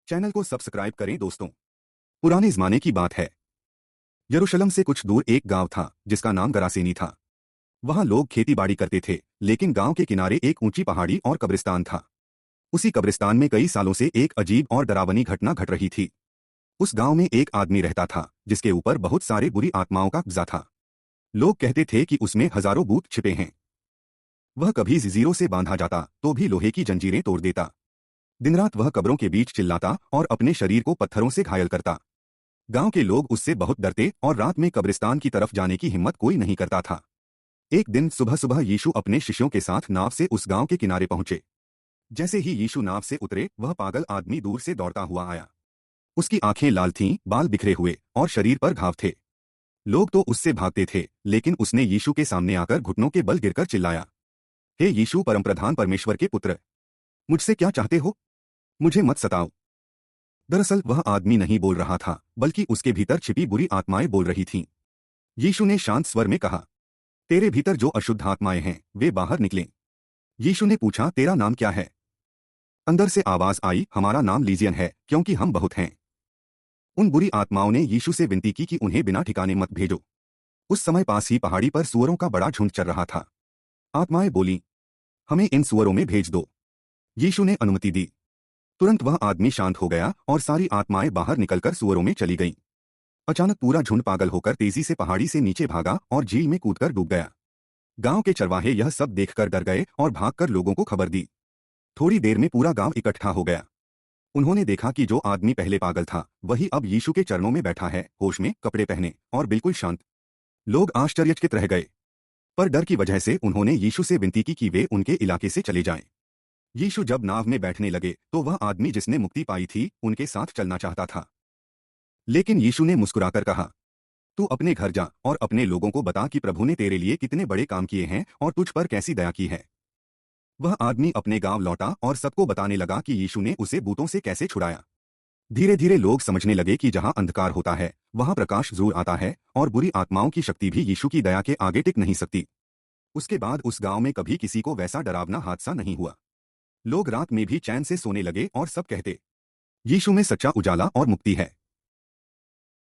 Channel को subscribe करें दोस्तों। पुराने जमाने की बात है। यरूशलेम से कुछ दूर एक गांव था जिसका नाम गरासेनी था। वहां लोग खेती बाड़ी करते थे, लेकिन गांव के किनारे एक ऊंची पहाड़ी और कब्रिस्तान था। उसी कब्रिस्तान में कई सालों से एक अजीब और डरावनी घटना घट रही थी। उस गांव में एक आदमी रहता था जिसके ऊपर बहुत सारे बुरी आत्माओं का कब्जा था। लोग कहते थे कि उसमें हजारों भूत छिपे हैं। वह कभी जंजीरों से बांधा जाता तो भी लोहे की जंजीरें तोड़ देता। दिन रात वह कब्रों के बीच चिल्लाता और अपने शरीर को पत्थरों से घायल करता। गांव के लोग उससे बहुत डरते और रात में कब्रिस्तान की तरफ जाने की हिम्मत कोई नहीं करता था। एक दिन सुबह सुबह यीशु अपने शिष्यों के साथ नाव से उस गांव के किनारे पहुंचे। जैसे ही यीशु नाव से उतरे, वह पागल आदमी दूर से दौड़ता हुआ आया। उसकी आंखें लाल थीं, बाल बिखरे हुए और शरीर पर घाव थे। लोग तो उससे भागते थे, लेकिन उसने यीशु के सामने आकर घुटनों के बल गिरकर चिल्लाया, हे यीशु, परमप्रधान परमेश्वर के पुत्र, मुझसे क्या चाहते हो? मुझे मत सताओ। दरअसल वह आदमी नहीं बोल रहा था, बल्कि उसके भीतर छिपी बुरी आत्माएं बोल रही थीं। यीशु ने शांत स्वर में कहा, तेरे भीतर जो अशुद्ध आत्माएं हैं वे बाहर निकलें। यीशु ने पूछा, तेरा नाम क्या है? अंदर से आवाज आई, हमारा नाम लीजियन है, क्योंकि हम बहुत हैं। उन बुरी आत्माओं ने यीशु से विनती की कि उन्हें बिना ठिकाने मत भेजो। उस समय पास ही पहाड़ी पर सूअरों का बड़ा झुंड चल रहा था। आत्माएं बोली, हमें इन सूअरों में भेज दो। यीशु ने अनुमति दी। तुरंत वह आदमी शांत हो गया और सारी आत्माएं बाहर निकलकर सूअरों में चली गईं। अचानक पूरा झुंड पागल होकर तेजी से पहाड़ी से नीचे भागा और झील में कूदकर डूब गया। गांव के चरवाहे यह सब देखकर डर गए और भागकर लोगों को खबर दी। थोड़ी देर में पूरा गांव इकट्ठा हो गया। उन्होंने देखा कि जो आदमी पहले पागल था वही अब यीशु के चरणों में बैठा है, होश में, कपड़े पहने और बिल्कुल शांत। लोग आश्चर्यचकित रह गए, पर डर की वजह से उन्होंने यीशु से विनती की कि वे उनके इलाके से चले जाएं। यीशु जब नाव में बैठने लगे तो वह आदमी जिसने मुक्ति पाई थी उनके साथ चलना चाहता था। लेकिन यीशु ने मुस्कुराकर कहा, तू अपने घर जा और अपने लोगों को बता कि प्रभु ने तेरे लिए कितने बड़े काम किए हैं और तुझ पर कैसी दया की है। वह आदमी अपने गांव लौटा और सबको बताने लगा कि यीशु ने उसे भूतों से कैसे छुड़ाया। धीरे धीरे लोग समझने लगे कि जहां अंधकार होता है वहां प्रकाश जरूर आता है, और बुरी आत्माओं की शक्ति भी यीशु की दया के आगे टिक नहीं सकती। उसके बाद उस गांव में कभी किसी को वैसा डरावना हादसा नहीं हुआ। लोग रात में भी चैन से सोने लगे और सब कहते, यीशु में सच्चा उजाला और मुक्ति है।